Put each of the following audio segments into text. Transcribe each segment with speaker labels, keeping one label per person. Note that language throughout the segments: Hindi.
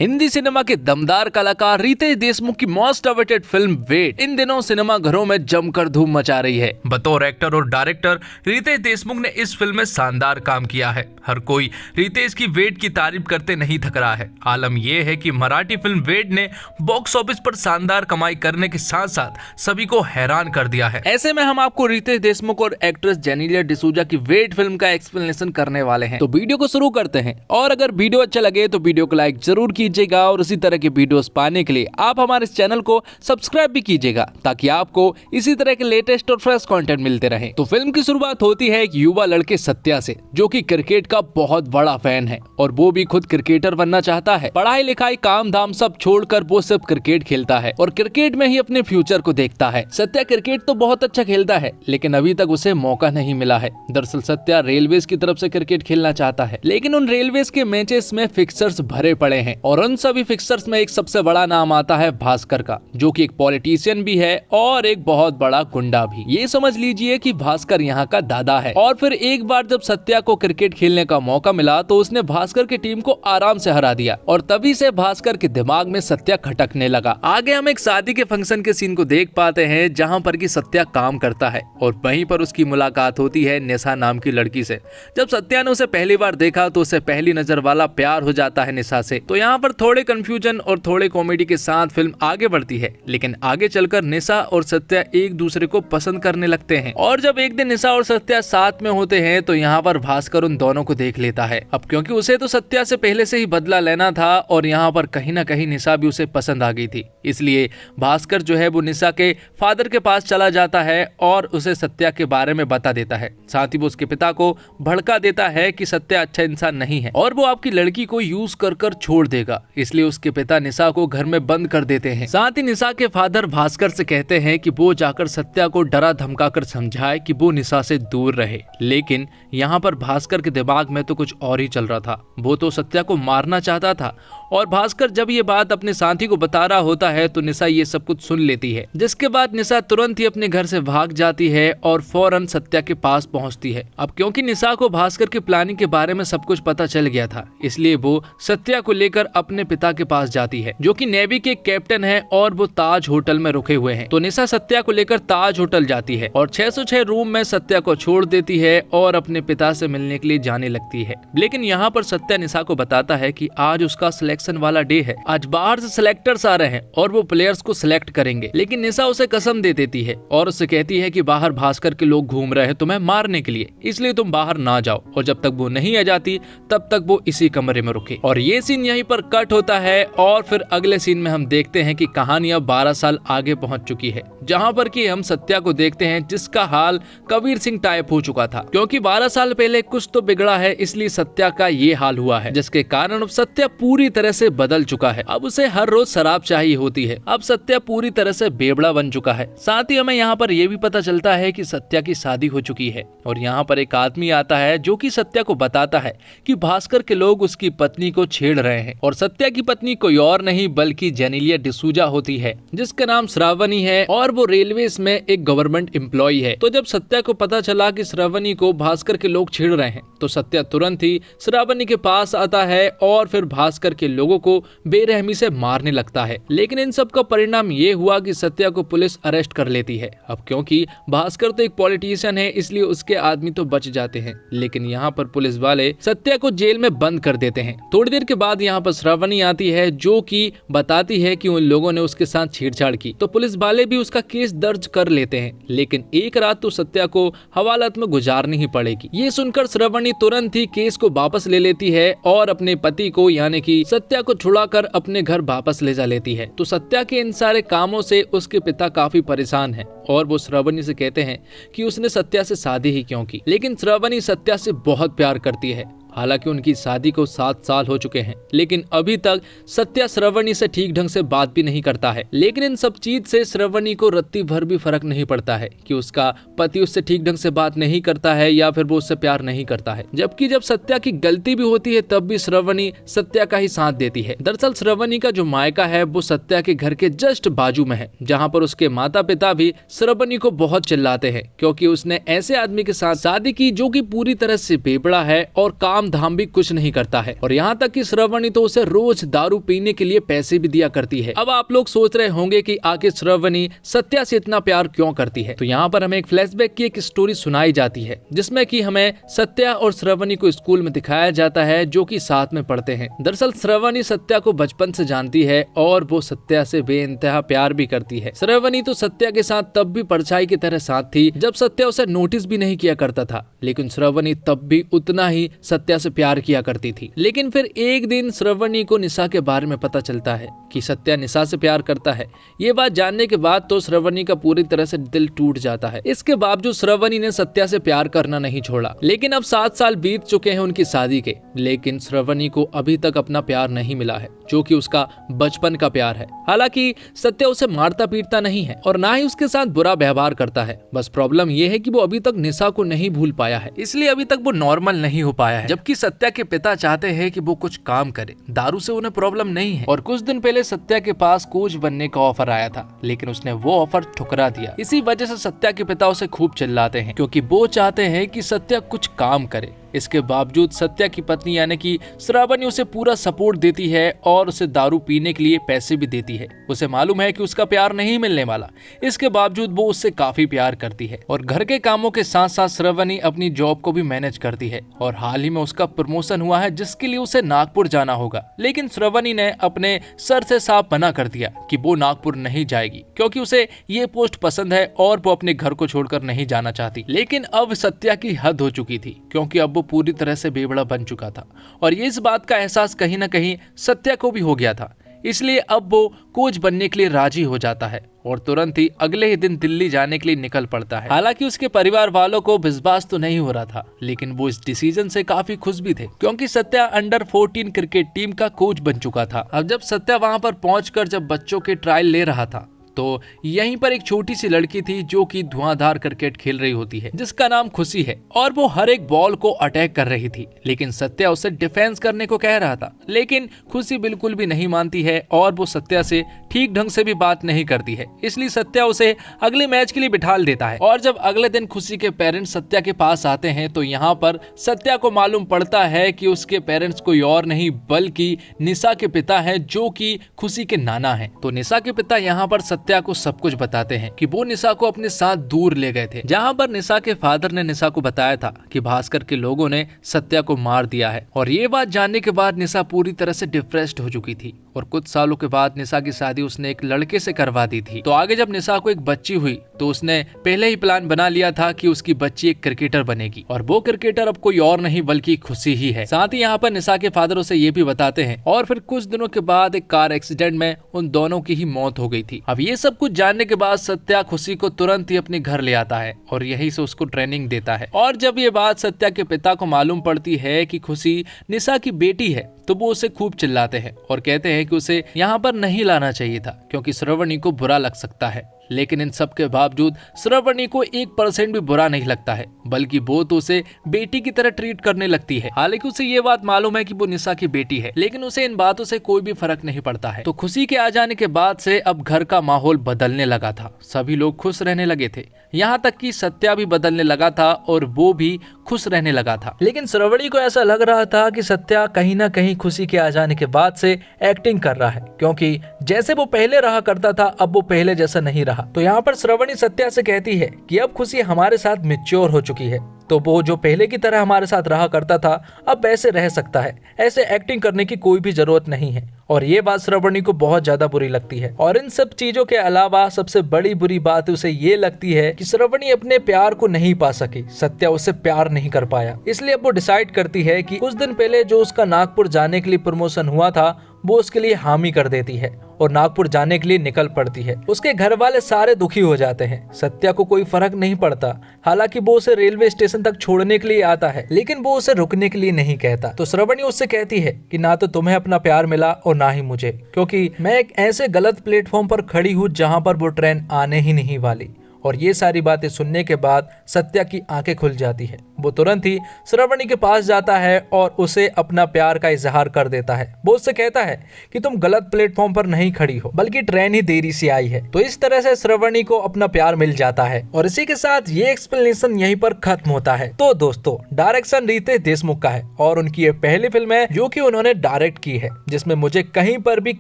Speaker 1: हिंदी सिनेमा के दमदार कलाकार रितेश देशमुख की मोस्ट अवेटेड फिल्म वेट इन दिनों सिनेमा घरों में जमकर धूम मचा रही है। बतौर एक्टर और डायरेक्टर रितेश देशमुख ने इस फिल्म में शानदार काम किया है। हर कोई रितेश की वेट की तारीफ करते नहीं थक रहा है। आलम यह है कि मराठी फिल्म वेट ने बॉक्स ऑफिस पर शानदार कमाई करने के साथ साथ सभी को हैरान कर दिया है। ऐसे में हम आपको रितेश देशमुख और एक्ट्रेस जेनेलिया डिसूजा की वेट फिल्म का एक्सप्लेनेशन करने वाले हैं। तो वीडियो को शुरू करते हैं और अगर वीडियो अच्छा लगे तो वीडियो को लाइक जरूर कीजिएगा और इसी तरह के वीडियोस पाने के लिए आप हमारे इस चैनल को सब्सक्राइब भी कीजिएगा ताकि आपको इसी तरह के लेटेस्ट और फ्रेश कंटेंट मिलते रहे। तो फिल्म की शुरुआत होती है एक युवा लड़के सत्या से, जो कि क्रिकेट का बहुत बड़ा फैन है और वो भी खुद क्रिकेटर बनना चाहता है। पढ़ाई लिखाई काम धाम सब छोड़कर वो सिर्फ क्रिकेट खेलता है और क्रिकेट में ही अपने फ्यूचर को देखता है। सत्या क्रिकेट तो बहुत अच्छा खेलता है लेकिन अभी तक उसे मौका नहीं मिला है। दरअसल सत्या रेलवेज की तरफ से क्रिकेट खेलना चाहता है, लेकिन उन रेलवेज के मैचेस में फिक्सर्स भरे पड़े हैं और उन सभी फिक्सर्स में एक सबसे बड़ा नाम आता है भास्कर का, जो कि एक पॉलिटिशियन भी है और एक बहुत बड़ा गुंडा भी। ये समझ लीजिए कि भास्कर यहाँ का दादा है। और फिर एक बार जब सत्या को क्रिकेट खेलने का मौका मिला तो उसने भास्कर की टीम को आराम से हरा दिया और तभी से भास्कर के दिमाग में सत्या खटकने लगा। आगे हम एक शादी के फंक्शन के सीन को देख पाते हैं जहाँ पर कि सत्या काम करता है और वहीं पर उसकी मुलाकात होती है निशा नाम की लड़की से। जब सत्या ने उसे पहली बार देखा तो उसे पहली नजर वाला प्यार हो जाता है निशा से। तो यहाँ पर थोड़े कंफ्यूजन और थोड़े कॉमेडी के साथ फिल्म आगे बढ़ती है, लेकिन आगे चलकर निशा और सत्या एक दूसरे को पसंद करने लगते हैं। और जब एक दिन निशा और सत्या साथ में होते हैं तो यहाँ पर भास्कर उन दोनों को देख लेता है। अब क्योंकि उसे तो सत्या से पहले से ही बदला लेना था और यहाँ पर कहीं ना कहीं निशा भी उसे पसंद आ गई थी, इसलिए भास्कर जो है वो निशा के फादर के पास चला जाता है और उसे सत्या के बारे में बता देता है। साथ ही वो उसके पिता को भड़का देता है कि सत्या अच्छा इंसान नहीं है और वो आपकी लड़की को यूज कर छोड़ देगा, इसलिए उसके पिता निशा को घर में बंद कर देते हैं। साथ ही निशा के फादर भास्कर से कहते हैं कि वो जाकर सत्या को डरा धमकाकर समझाए कि वो निशा से दूर रहे, लेकिन यहाँ पर भास्कर के दिमाग में तो कुछ और ही चल रहा था। वो तो सत्या को मारना चाहता था और भास्कर जब ये बात अपने साथी को बता रहा होता है तो निशा ये सब कुछ सुन लेती है, जिसके बाद निशा तुरंत ही अपने घर से भाग जाती है और फौरन सत्या के पास पहुंचती है। अब क्योंकि निशा को भास्कर की प्लानिंग के बारे में सब कुछ पता चल गया था, इसलिए वो सत्या को लेकर अपने पिता के पास जाती है, जो कि नेवी के कैप्टन है और वो ताज होटल में रुके हुए हैं। तो निशा सत्या को लेकर ताज होटल जाती है और 606 रूम में सत्या को छोड़ देती है और अपने पिता से मिलने के लिए जाने लगती है। लेकिन यहाँ पर सत्या निशा को बताता है कि आज उसका सिलेक्शन वाला डे है, आज बाहर से सिलेक्टर्स आ रहे हैं और वो प्लेयर्स को सिलेक्ट करेंगे। लेकिन निशा उसे कसम दे देती है और उससे कहती है कि बाहर भास्कर के लोग घूम रहे हैं तुम्हें मारने के लिए, इसलिए तुम बाहर ना जाओ। और जब तक वो नहीं आ जाती तब तक वो इसी कमरे में रुके। और ये सीन यहीं पर कट होता है और फिर अगले सीन में हम देखते हैं कि कहानी अब 12 साल आगे पहुंच चुकी है, जहां पर कि हम सत्या को देखते हैं जिसका हाल कबीर सिंह टाइप हो चुका था। क्योंकि 12 साल पहले कुछ तो बिगड़ा है, इसलिए सत्या का ये हाल हुआ है, जिसके कारण अब सत्या पूरी तरह से बदल चुका है। अब उसे हर रोज शराब चाहिए होती है। अब सत्या पूरी तरह से बेवड़ा बन चुका है। साथ ही हमें यहाँ पर यह भी पता चलता है कि सत्या की शादी हो चुकी है और यहाँ पर एक आदमी आता है जो कि सत्या को बताता है कि भास्कर के लोग उसकी पत्नी को छेड़ रहे हैं। और सत्या की पत्नी कोई और नहीं बल्कि जेनेलिया डिसूजा होती है, जिसका नाम श्रावणी है और वो रेलवेज में एक गवर्नमेंट एम्प्लॉय है। तो जब सत्या को पता चला कि श्रावणी को भास्कर के लोग छेड़ रहे हैं तो सत्या तुरंत ही श्रावणी के पास आता है और फिर भास्कर के लोगों को बेरहमी से मारने लगता है। लेकिन इन सब का परिणाम ये हुआ कि सत्या को पुलिस अरेस्ट कर लेती है। अब क्योंकि भास्कर तो एक पॉलिटिशियन है इसलिए उसके आदमी तो बच जाते हैं, लेकिन यहाँ पर पुलिस वाले सत्या को जेल में बंद कर देते हैं। थोड़ी देर के बाद यहाँ पर श्रावणी आती है जो कि बताती है कि उन लोगों ने उसके साथ छेड़छाड़ की। तो पुलिस वाले भी उसका केस दर्ज कर लेते हैं, लेकिन एक रात तो सत्या को हवालात में गुजारनी ही पड़ेगी। ये सुनकर श्रावणी तुरंत ही केस को वापस ले लेती है और अपने पति को यानी कि सत्या को छुड़ाकर अपने घर वापस ले जा लेती है। तो सत्या के इन सारे कामों से उसके पिता काफी परेशान हैं और वो श्रावणी से कहते हैं कि उसने सत्या से शादी ही क्यों की। लेकिन श्रावणी सत्या से बहुत प्यार करती है। हालांकि उनकी शादी को 7 साल हो चुके हैं, लेकिन अभी तक सत्या श्रावणी से ठीक ढंग से बात भी नहीं करता है। लेकिन इन सब चीज से श्रावणी को रत्ती भर भी फर्क नहीं पड़ता है कि उसका पति उससे ठीक ढंग से बात नहीं करता है या फिर वो उससे प्यार नहीं करता है। जबकि जब सत्या की गलती भी होती है तब भी श्रावणी सत्या का ही साथ देती है। दरअसल श्रावणी का जो मायका है वो सत्या के घर के जस्ट बाजू में है, जहाँ पर उसके माता पिता भी श्रावणी को बहुत चिल्लाते हैं क्योंकि उसने ऐसे आदमी के साथ शादी की जो कि पूरी तरह से बेवड़ा है और काम काम धाम भी कुछ नहीं करता है और यहाँ तक कि श्रावणी तो उसे रोज दारू पीने के लिए पैसे भी दिया करती है। अब आप लोग सोच रहे होंगे कि आखिर श्रावणी सत्या से इतना प्यार क्यों करती है। तो यहाँ पर हमें एक फ्लैशबैक की एक स्टोरी सुनाई जाती है जिसमें कि हमें सत्या और श्रावणी को स्कूल में दिखाया जाता है जो कि साथ में पढ़ते हैं। दरअसल श्रावणी सत्या को बचपन से जानती है और वो सत्या से बेइंतहा प्यार भी करती है। श्रावणी तो सत्या के साथ तब भी परछाई की तरह साथ थी जब सत्या उसे नोटिस भी नहीं किया करता था, लेकिन श्रावणी तब भी उतना ही सत्या से प्यार किया करती थी। लेकिन फिर एक दिन श्रावणी को निशा के बारे में पता चलता है कि सत्या निशा से प्यार करता है। ये बात जानने के बाद तो श्रावणी का पूरी तरह से दिल टूट जाता है। इसके बावजूद श्रावणी ने सत्या से प्यार करना नहीं छोड़ा। लेकिन अब 7 साल बीत चुके हैं उनकी शादी के, लेकिन श्रावणी को अभी तक अपना प्यार नहीं मिला है जो कि उसका बचपन का प्यार है। हालांकि सत्या उसे मारता पीटता नहीं है और ना ही उसके साथ बुरा व्यवहार करता है। बस प्रॉब्लम ये है कि वो अभी तक निशा को नहीं भूल पाया है, इसलिए अभी तक वो नॉर्मल नहीं हो पाया है। जबकि सत्या के पिता चाहते हैं कि वो कुछ काम करे, दारू से उन्हें प्रॉब्लम नहीं है। और कुछ दिन पहले सत्या के पास कोच बनने का ऑफर आया था, लेकिन उसने वो ऑफर ठुकरा दिया। इसी वजह से सत्या के पिता उसे खूब चिल्लाते हैं क्योंकि वो चाहते हैं कि सत्या कुछ काम करे। इसके बावजूद सत्या की पत्नी यानी कि श्रावणी उसे पूरा सपोर्ट देती है और उसे दारू पीने के लिए पैसे भी देती है। उसे मालूम है कि उसका प्यार नहीं मिलने वाला, इसके बावजूद वो उससे काफी प्यार करती है। और घर के कामों के साथ साथ श्रावणी अपनी जॉब को भी मैनेज करती है और हाल ही में उसका प्रमोशन हुआ है जिसके लिए उसे नागपुर जाना होगा। लेकिन श्रावणी ने अपने सर से साफ मना कर दिया कि वो नागपुर नहीं जाएगी क्योंकि उसे ये पोस्ट पसंद है और वो अपने घर को छोड़कर नहीं जाना चाहती। लेकिन अब सत्या की हद हो चुकी थी क्योंकि अब पूरी तरह से बेवड़ा बन चुका था और ये इस बात का एहसास कहीं ना कहीं सत्या को भी हो गया था। इसलिए अब वो कोच बनने के लिए राजी हो जाता है और तुरंत ही अगले ही दिन दिल्ली जाने के लिए निकल पड़ता है। हालांकि उसके परिवार वालों को विश्वास तो नहीं हो रहा था, लेकिन वो इस डिसीजन से काफी खुश भी थे क्योंकि सत्या अंडर 14 क्रिकेट टीम का कोच बन चुका था। अब जब सत्या वहां पर पहुंचकर जब बच्चों के ट्रायल ले रहा था तो यहीं पर एक छोटी सी लड़की थी जो कि धुआंधार क्रिकेट खेल रही होती है जिसका नाम खुशी है और वो हर एक बॉल को अटैक कर रही थी। लेकिन सत्या उसे डिफेंस करने को कह रहा था, लेकिन खुशी बिल्कुल भी नहीं मानती है और वो सत्या से ठीक ढंग से भी बात नहीं करती है। इसलिए सत्या उसे अगले मैच के लिए बिठाल देता है। और जब अगले दिन खुशी के पेरेंट्स सत्या के पास आते हैं तो यहाँ पर सत्या को मालूम पड़ता है कि उसके पेरेंट्स कोई और नहीं बल्कि निशा के पिता है जो कि खुशी के नाना है। तो निशा के पिता यहाँ पर सत्या को सब कुछ बताते हैं कि वो निशा को अपने साथ दूर ले गए थे, जहां पर निशा के फादर ने निशा को बताया था कि भास्कर के लोगों ने सत्या को मार दिया है। और ये बात जानने के बाद निशा पूरी तरह से डिप्रेस्ड हो चुकी थी और कुछ सालों के बाद निशा की शादी उसने एक लड़के से करवा दी थी। तो आगे जब निशा को एक बच्ची हुई तो उसने पहले ही प्लान बना लिया था कि उसकी बच्ची एक क्रिकेटर बनेगी और वो क्रिकेटर अब कोई और नहीं बल्कि खुशी ही है। साथ ही यहाँ पर निशा के फादर उसे ये भी बताते हैं। और फिर कुछ दिनों के बाद एक कार एक्सीडेंट में उन दोनों की ही मौत हो गई थी। अब ये सब कुछ जानने के बाद सत्या खुशी को तुरंत ही अपने घर ले आता है और यहीं से उसको ट्रेनिंग देता है। और जब ये बात सत्या के पिता को मालूम पड़ती है कि खुशी निशा की बेटी है तो वो उसे खूब चिल्लाते हैं और कहते हैं कि उसे यहाँ पर नहीं लाना चाहिए था क्योंकि श्रावणी को बुरा लग सकता है। लेकिन इन सब के बावजूद श्रावणी को 1% भी बुरा नहीं लगता है, बल्कि वो तो उसे बेटी की तरह ट्रीट करने लगती है। हालांकि उसे ये बात मालूम है कि वो निशा की बेटी है, लेकिन उसे इन बातों से कोई भी फर्क नहीं पड़ता है। तो खुशी के आ जाने के बाद से अब घर का माहौल बदलने लगा था, सभी लोग खुश रहने लगे थे, यहाँ तक कि सत्या भी बदलने लगा था और वो भी खुश रहने लगा था। लेकिन श्रावणी को ऐसा लग रहा था कि सत्या कहीं ना कहीं खुशी के आ जाने के बाद से एक्टिंग कर रहा है, क्योंकि जैसे वो पहले रहा करता था अब वो पहले जैसा नहीं रहा। तो यहाँ पर श्रावणी सत्या से कहती है कि अब खुशी हमारे साथ मैच्योर हो चुकी है, तो वो जो पहले की तरह हमारे साथ रहा करता था अब वैसे रह सकता है, ऐसे एक्टिंग करने की कोई भी जरूरत नहीं है। और ये बात श्रावणी को बहुत ज्यादा बुरी लगती है। और इन सब चीजों के अलावा सबसे बड़ी बुरी बात उसे ये लगती है कि श्रावणी अपने प्यार को नहीं पा सकी, सत्या उससे प्यार नहीं कर पाया। इसलिए अब वो डिसाइड करती है कि कुछ दिन पहले जो उसका नागपुर जाने के लिए प्रमोशन हुआ था वो उसके लिए हामी कर देती है और नागपुर जाने के लिए निकल पड़ती है। उसके घर वाले सारे दुखी हो जाते हैं, सत्या को कोई फर्क नहीं पड़ता। हालांकि वो उसे रेलवे स्टेशन तक छोड़ने के लिए आता है, लेकिन वो उसे रुकने के लिए नहीं कहता। तो श्रावणी उससे कहती है कि ना तो तुम्हें अपना प्यार मिला और ना ही मुझे, क्योंकि मैं एक ऐसे गलत प्लेटफॉर्म पर खड़ी हूँ जहाँ पर वो ट्रेन आने ही नहीं वाली।
Speaker 2: और ये सारी बातें सुनने के बाद सत्या की आंखें खुल जाती है। वो तुरंत ही श्रावणी के पास जाता है और उसे अपना प्यार का इजहार कर देता है। वो उससे कहता है कि तुम गलत प्लेटफॉर्म पर नहीं खड़ी हो, बल्कि ट्रेन ही देरी से आई है। तो इस तरह से श्रावणी को अपना प्यार मिल जाता है और इसी के साथ ये एक्सप्लेनेशन यहीं पर खत्म होता है। तो दोस्तों, डायरेक्शन रितेश देशमुख का है और उनकी ये पहली फिल्म है जो कि उन्होंने डायरेक्ट की है, जिसमें मुझे कहीं पर भी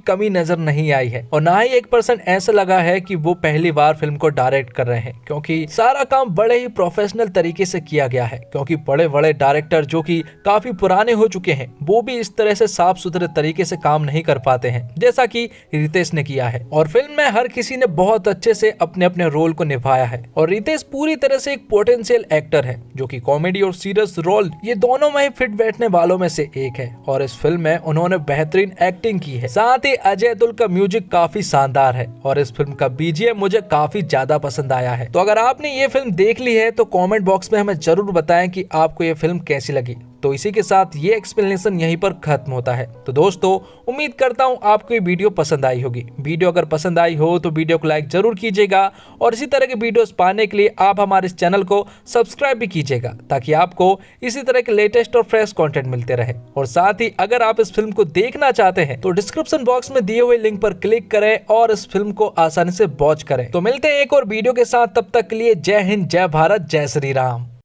Speaker 2: कमी नजर नहीं आई है और ना ही 1% ऐसा लगा है कि वो पहली बार फिल्म को डायरेक्ट कर रहे हैं, क्योंकि सारा काम बड़े ही प्रोफेशनल तरीके से किया गया है। क्योंकि बड़े बड़े डायरेक्टर जो कि काफी पुराने हो चुके हैं, वो भी इस तरह से साफ सुथरे तरीके से काम नहीं कर पाते हैं जैसा कि रितेश ने किया है। और फिल्म में हर किसी ने बहुत अच्छे से अपने अपने रोल को निभाया है और रितेश पूरी तरह से एक पोटेंशियल एक्टर है जो कि कॉमेडी और सीरियस रोल ये दोनों में ही फिट बैठने वालों में से एक है। और इस फिल्म में उन्होंने बेहतरीन एक्टिंग की है। साथ ही अजय अतुल का म्यूजिक काफी शानदार है और इस फिल्म का बीजीएम मुझे काफी ज्यादा पसंद आया है। तो अगर आपने ये फिल्म देख ली है तो कमेंट बॉक्स में हमें जरूर बताएं कि आपको ये फिल्म कैसी लगी। तो इसी के साथ ये एक्सप्लेनेशन यहीं पर खत्म होता है। तो दोस्तों, उम्मीद करता हूँ आपको ये वीडियो पसंद आई होगी। वीडियो अगर पसंद आई हो तो वीडियो को लाइक जरूर कीजिएगा और इसी तरह के वीडियोस पाने के लिए आप हमारे इस चैनल को सब्सक्राइब भी कीजिएगा, ताकि आपको इसी तरह के लेटेस्ट और फ्रेश कंटेंट मिलते रहे। और साथ ही अगर आप इस फिल्म को देखना चाहते हैं तो डिस्क्रिप्शन बॉक्स में दिए हुए लिंक पर क्लिक करें और इस फिल्म को आसानी से वॉच करें। तो मिलते हैं एक और वीडियो के साथ, तब तक के लिए जय हिंद, जय भारत, जय श्री राम।